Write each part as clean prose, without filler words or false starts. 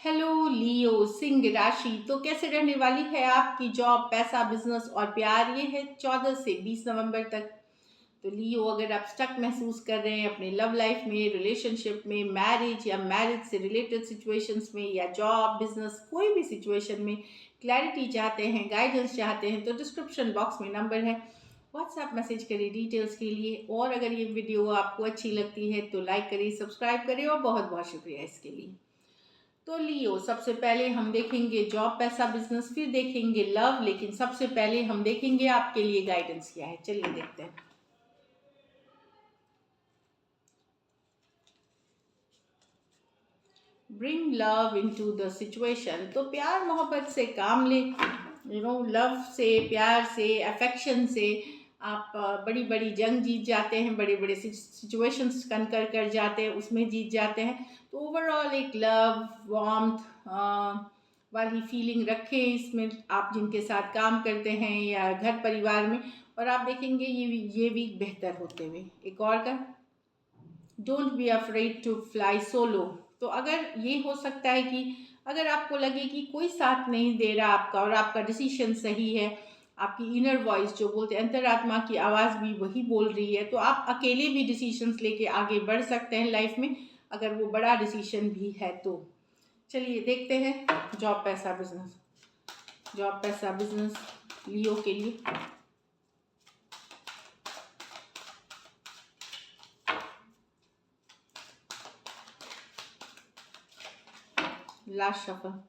Hello लियो सिंह राशि। तो कैसे रहने वाली है आपकी जॉब, पैसा, बिजनेस और प्यार? ये है 14 से 20 नवंबर तक। तो लियो, अगर आप स्टक महसूस कर रहे हैं अपने लव लाइफ में, रिलेशनशिप में, मैरिज या मैरिज से रिलेटेड सिचुएशंस में, या जॉब, बिजनेस, कोई भी सिचुएशन में क्लैरिटी चाहते हैं, गाइडेंस चाहते हैं, तो डिस्क्रिप्शन बॉक्स में नंबर है, व्हाट्सएप मैसेज करिए डिटेल्स के लिए। और अगर ये वीडियो आपको अच्छी लगती है तो लाइक करिए, सब्सक्राइब करिए, और बहुत बहुत शुक्रिया इसके लिए। तो लियो, सबसे पहले हम देखेंगे जॉब, पैसा, बिजनेस, फिर देखेंगे लव, लेकिन सबसे पहले हम देखेंगे आपके लिए गाइडेंस क्या है। चलिए देखते हैं। Bring love into the situation. तो प्यार मोहब्बत से काम ले, लव से, प्यार से, अफेक्शन से आप बड़ी बड़ी जंग जीत जाते हैं, बड़े बड़े सिचुएशंस कनकर कर जाते हैं, उसमें जीत जाते हैं। तो ओवरऑल एक लव वार्मथ वाली फीलिंग रखें इसमें, आप जिनके साथ काम करते हैं या घर परिवार में, और आप देखेंगे ये वीक बेहतर होते हुए। एक और का, don't be afraid to fly solo. तो अगर ये हो सकता है कि अगर आपको लगे कि कोई साथ नहीं दे रहा आपका और आपका डिसीजन सही है, आपकी इनर वॉइस जो बोलते हैं, अंतरात्मा की आवाज़ भी वही बोल रही है, तो आप अकेले भी डिसीजंस लेके आगे बढ़ सकते हैं लाइफ में, अगर वो बड़ा डिसीजन भी है तो। चलिए देखते हैं जॉब, पैसा, बिजनेस। जॉब, पैसा, बिजनेस लियो के लिए। Last shuffle.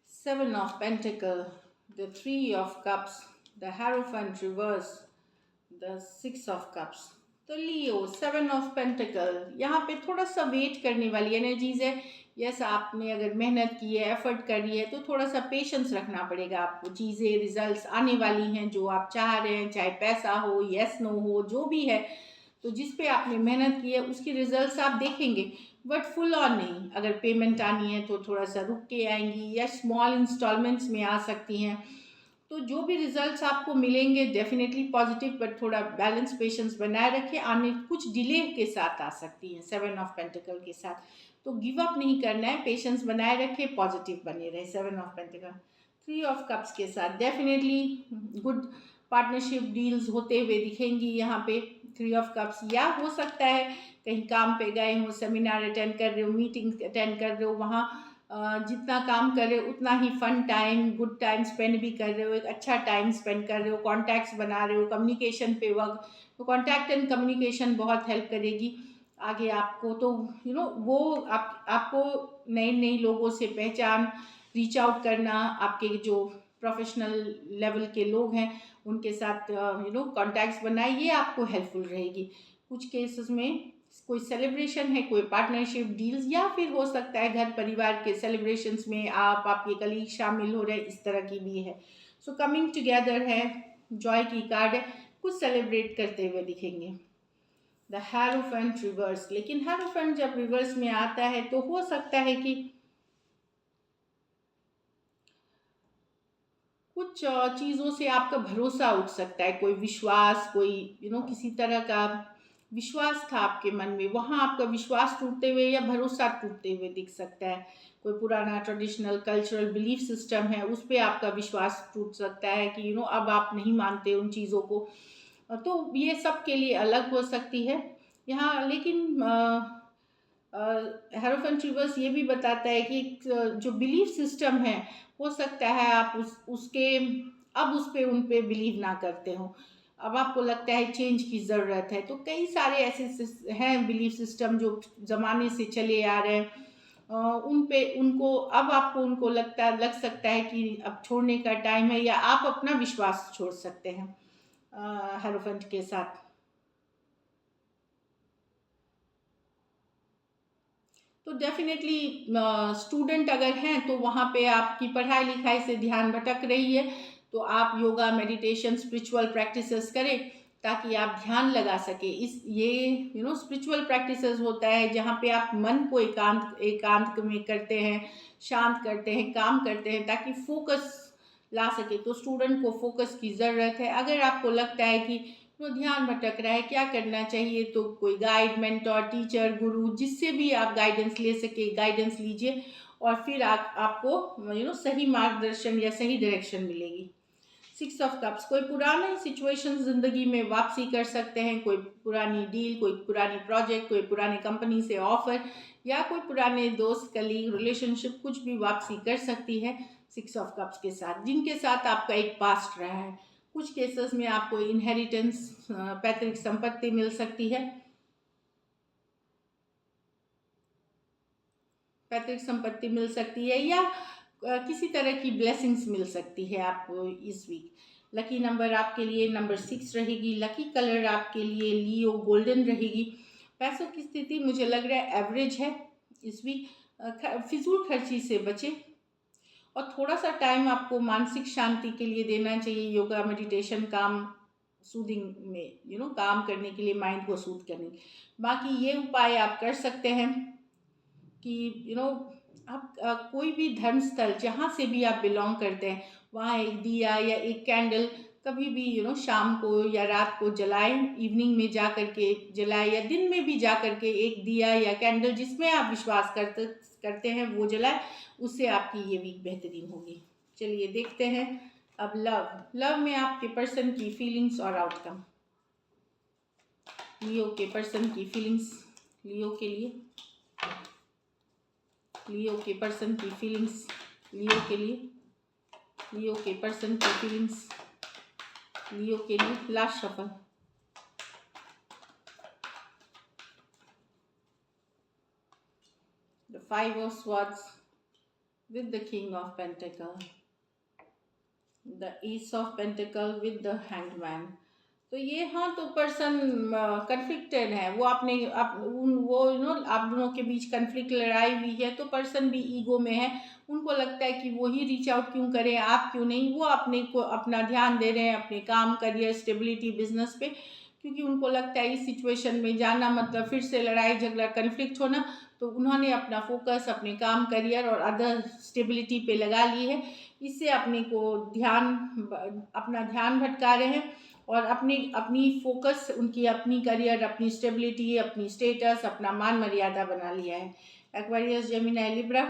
Seven of Pentacle, the Three of Cups, the Hierophant reverse, the Six of Cups। तो लियो, सेवन ऑफ पेंटिकल, यहाँ पे थोड़ा सा वेट करने वाली एनर्जीज है। यस, आपने अगर मेहनत की है, एफर्ट करी है, तो थोड़ा सा पेशेंस रखना पड़ेगा आपको। चीज़ें, रिजल्ट्स आने वाली हैं जो आप चाह रहे हैं, चाहे पैसा हो, यस नो हो, जो भी है। तो जिस पे आपने मेहनत की है उसकी रिजल्ट्स आप देखेंगे, बट फुल ऑन नहीं। अगर पेमेंट आनी है तो थोड़ा सा रुक के आएंगी, या स्मॉल इंस्टॉलमेंट्स में आ सकती हैं। तो जो भी रिजल्ट्स आपको मिलेंगे डेफिनेटली पॉजिटिव, बट थोड़ा बैलेंस, पेशेंस बनाए रखें। आने कुछ डिले के साथ आ सकती हैं सेवन ऑफ पेंटिकल के साथ। तो गिव अप नहीं करना है, पेशेंस बनाए रखें, पॉजिटिव बने रहे। Seven of pentacle. Three of cups के साथ डेफिनेटली गुड पार्टनरशिप डील्स होते हुए दिखेंगी यहाँ पे। थ्री ऑफ कप्स, या हो सकता है कहीं काम पे गए हो, सेमिनार अटेंड कर रहे हो, मीटिंग अटेंड कर रहे हो, वहाँ जितना काम कर रहे हो उतना ही fun time, good time spend भी कर रहे हो, एक अच्छा टाइम स्पेंड कर रहे हो, कॉन्टैक्ट्स बना रहे हो, कम्युनिकेशन पे वर्क। तो कॉन्टैक्ट एंड कम्युनिकेशन बहुत हेल्प करेगी आगे आपको। तो वो आपको नए नए लोगों से पहचान, रीच आउट करना, आपके जो प्रोफेशनल लेवल के लोग हैं उनके साथ कॉन्टैक्ट्स बनाए, ये आपको हेल्पफुल रहेगी। कुछ केसेस में कोई सेलिब्रेशन है, कोई पार्टनरशिप डील्स, या फिर हो सकता है घर परिवार के सेलिब्रेशंस में आप, आपके कलीग शामिल हो रहे हैं, इस तरह की भी है। सो कमिंग टुगेदर है, जॉय की कार्ड है, कुछ सेलिब्रेट करते हुए दिखेंगे। द हैरोफेंट रिवर्स, लेकिन हैरोफेंट जब रिवर्स में आता है तो हो सकता है कि कुछ चीज़ों से आपका भरोसा उठ सकता है, कोई विश्वास, कोई किसी तरह का विश्वास था आपके मन में, वहाँ आपका विश्वास टूटते हुए या भरोसा टूटते हुए दिख सकता है। कोई पुराना ट्रेडिशनल कल्चरल बिलीफ सिस्टम है, उस पर आपका विश्वास टूट सकता है कि अब आप नहीं मानते उन चीज़ों को। तो ये सब के लिए अलग हो सकती है यहाँ। लेकिन हेरोफेंट रिवर्स ये भी बताता है कि जो बिलीफ सिस्टम है, हो सकता है आप उसके अब उस पे उन पे बिलीव ना करते हो, अब आपको लगता है चेंज की ज़रूरत है। तो कई सारे ऐसे हैं बिलीफ सिस्टम जो ज़माने से चले आ रहे हैं, उन पे उनको अब आपको उनको लग सकता है कि अब छोड़ने का टाइम है, या आप अपना विश्वास छोड़ सकते हैं हेरोफेंट के साथ। तो डेफिनेटली स्टूडेंट अगर हैं तो वहाँ पे आपकी पढ़ाई लिखाई से ध्यान भटक रही है, तो आप योगा, मेडिटेशन, स्पिरिचुअल प्रैक्टिसेस करें ताकि आप ध्यान लगा सके। इस ये स्पिरिचुअल प्रैक्टिसेस होता है जहाँ पे आप मन को एकांत एकांत में करते हैं, शांत करते हैं, काम करते हैं, ताकि फोकस ला सके। तो स्टूडेंट को फोकस की ज़रूरत है। अगर आपको लगता है कि तो ध्यान भटक रहा है, क्या करना चाहिए? तो कोई गाइड, मेंटोर, टीचर, गुरु, जिससे भी आप गाइडेंस ले सके गाइडेंस लीजिए, और फिर आपको सही मार्गदर्शन या सही डायरेक्शन मिलेगी। 6 ऑफ कप्स, कोई पुरानी सिचुएशन ज़िंदगी में वापसी कर सकते हैं, कोई पुरानी डील, कोई पुरानी प्रोजेक्ट, कोई पुरानी कंपनी से ऑफर, या कोई पुराने दोस्त, कलीग, रिलेशनशिप, कुछ भी वापसी कर सकती है 6 ऑफ कप्स के साथ, जिनके साथ आपका एक पास्ट रहा है। कुछ केसेस में आपको इनहेरिटेंस, पैतृक संपत्ति मिल सकती है, पैतृक संपत्ति मिल सकती है, या किसी तरह की ब्लेसिंग्स मिल सकती है आपको इस वीक। लकी नंबर आपके लिए नंबर 6 रहेगी। लकी कलर आपके लिए लियो गोल्डन रहेगी। पैसों की स्थिति मुझे लग रहा है एवरेज है इस वीक। फिजूल खर्ची से बचे, और थोड़ा सा टाइम आपको मानसिक शांति के लिए देना चाहिए। योगा, मेडिटेशन, काम सूदिंग में काम करने के लिए, माइंड को सूद करने। बाकी ये उपाय आप कर सकते हैं कि आप कोई भी धर्म स्थल जहाँ से भी आप बिलोंग करते हैं, वहाँ एक दिया या एक कैंडल कभी भी शाम को या रात को जलाएं, इवनिंग में जा कर के जलाएं, या दिन में भी जा कर के एक दिया या कैंडल जिसमें आप विश्वास करते हैं वो जलाएं। उससे आपकी ये वीक बेहतरीन होगी। चलिए देखते हैं अब लव में आपके पर्सन की फीलिंग्स और आउटकम। लियो के पर्सन की फीलिंग्स, लियो के लिए, लियो के पर्सन की फीलिंग्स, लियो के लिए, लियो के पर्सन की फीलिंग्स, लियो के लिए। Last shuffle. The 5 of Swords with the King of Pentacle, the Ace of Pentacle with the Hanged Man। तो ये तो पर्सन कन्फ्लिक्टेड है, वो आप दोनों के बीच कन्फ्लिक्ट, लड़ाई हुई है, तो पर्सन भी ईगो में है। उनको लगता है कि वो ही रीच आउट क्यों करें, आप क्यों नहीं। वो अपना ध्यान दे रहे हैं अपने काम, करियर, स्टेबिलिटी, बिजनेस पे, क्योंकि उनको लगता है इस सिचुएशन में जाना मतलब फिर से लड़ाई झगड़ा, कन्फ्लिक्ट होना। तो उन्होंने अपना फोकस अपने काम, करियर और अदर स्टेबिलिटी पे लगा ली है। इससे अपना ध्यान भटका रहे हैं, और अपनी फोकस उनकी अपनी करियर, अपनी स्टेबिलिटी, अपनी स्टेटस, अपना मान मर्यादा बना लिया है। एक्वेरियस, जेमिनी, लिब्रा,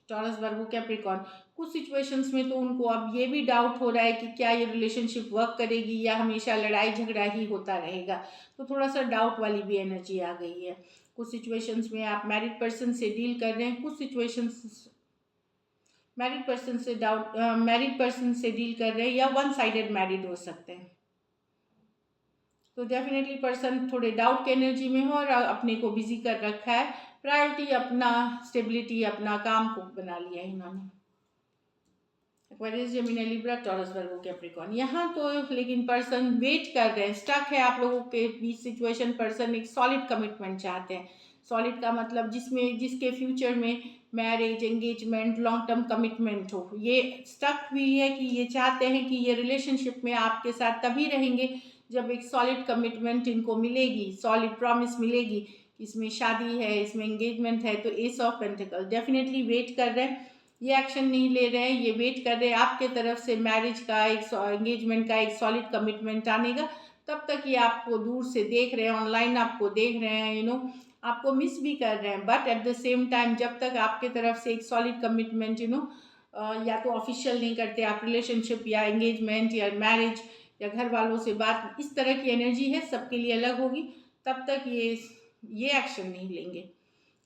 टॉरस, वर्गो, कैप्रिकॉर्न। कुछ सिचुएशंस में तो उनको अब ये भी डाउट हो रहा है कि क्या ये रिलेशनशिप वर्क करेगी या हमेशा लड़ाई झगड़ा ही होता रहेगा। तो थोड़ा सा डाउट वाली भी एनर्जी आ गई है। कुछ सिचुएशंस में आप मैरिड पर्सन से डील कर रहे हैं, कुछ सिचुएशंस मैरिड पर्सन से डील कर रहे हैं, या वन साइडेड मैरिड हो सकते हैं। तो डेफिनेटली पर्सन थोड़े डाउट के एनर्जी में हो और अपने को बिजी कर रखा है। प्रायोरिटी अपना स्टेबिलिटी, अपना काम को बना लिया है इन्होंने। एक्वेरियस, जेमिनी, लिब्रा, टॉरस, वर्गो, कैप्रिकॉर्न। यहाँ तो लेकिन पर्सन वेट कर रहे हैं, स्टक है आप लोगों के बीच सिचुएशन। पर्सन एक सॉलिड कमिटमेंट चाहते हैं। सॉलिड का मतलब जिसके फ्यूचर में marriage, engagement, long term commitment हो। ये स्टक हुई है कि ये चाहते हैं कि ये रिलेशनशिप में आपके साथ तभी रहेंगे जब एक सॉलिड कमिटमेंट इनको मिलेगी, सॉलिड प्रॉमिस मिलेगी, इसमें शादी है, इसमें एंगेजमेंट है। तो ace of pentacles, definitely wait कर रहे हैं, ये एक्शन नहीं ले रहे हैं, ये वेट कर रहे हैं आपके तरफ से मैरिज का, एक एंगेजमेंट का, एक सॉलिड कमिटमेंट आने का। तब तक ये आपको दूर से देख रहे हैं, ऑनलाइन आपको देख रहे हैं, आपको मिस भी कर रहे हैं। But at the same time जब तक आपके तरफ से एक सॉलिड कमिटमेंट या तो ऑफिशियल नहीं करते आप, रिलेशनशिप या एंगेजमेंट या मैरिज या घर वालों से बात, इस तरह की एनर्जी है, सबके लिए अलग होगी, तब तक ये एक्शन नहीं लेंगे।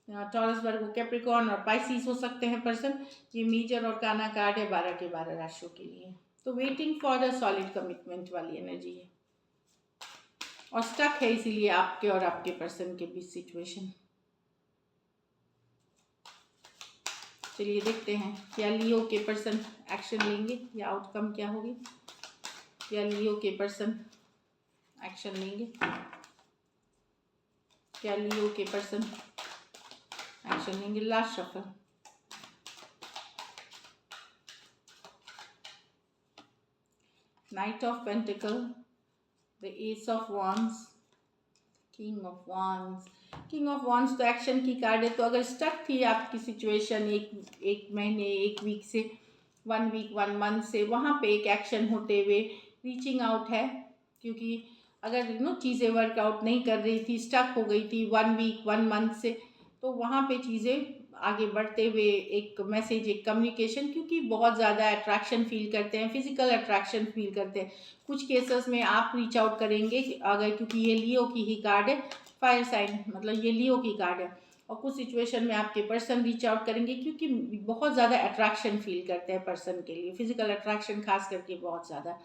टॉरस, वर्गो, कैप्रिकॉर्न और पाइसिस हो सकते हैं पर्सन। ये मेजर और काना कार्ड है 12 के 12 राशियों के लिए। तो waiting for a solid commitment वाली एनर्जी है, और स्टक है इसीलिए आपके और आपके पर्सन के बीच सिचुएशन। चलिए देखते हैं क्या लियो के पर्सन एक्शन लेंगे, या आउटकम क्या होगी। क्या लियो के पर्सन एक्शन लेंगे, क्या लियो के पर्सन एक्शन लेंगे। Last shuffle. Night of pentacle, the S of wands, king of wands. King of wands तो एक्शन की कार्ड है। तो अगर स्टक थी आपकी सिचुएशन एक महीने, एक वीक से, 1 वीक, 1 मंथ से, वहाँ पे एक एक्शन होते हुए रीचिंग आउट है, क्योंकि अगर चीज़ें वर्कआउट नहीं कर रही थी, स्टक हो गई थी 1 वीक 1 मंथ से, तो वहाँ पे चीज़ें आगे बढ़ते हुए एक मैसेज, एक कम्युनिकेशन, क्योंकि बहुत ज़्यादा अट्रैक्शन फील करते हैं, फिजिकल अट्रैक्शन फील करते हैं। कुछ केसेस में आप रीच आउट करेंगे अगर, क्योंकि ये लियो की ही कार्ड है, फायर साइन, मतलब ये लियो की कार्ड है। और कुछ सिचुएशन में आपके पर्सन रीच आउट करेंगे, क्योंकि बहुत ज़्यादा अट्रैक्शन फील करते हैं पर्सन के लिए, फिजिकल अट्रैक्शन खास करके बहुत ज़्यादा।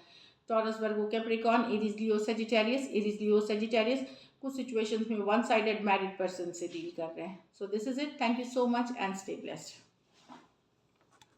टॉरस, वर्गो, कैप्रिकॉर्न, एरीज, लियो, सेजिटेरियस, एरीज, लियो, सेजिटेरियस, कुछ सिचुएशंस में वन साइडेड मैरिड पर्सन से डील कर रहे हैं। So this is it, thank you so much and stay blessed.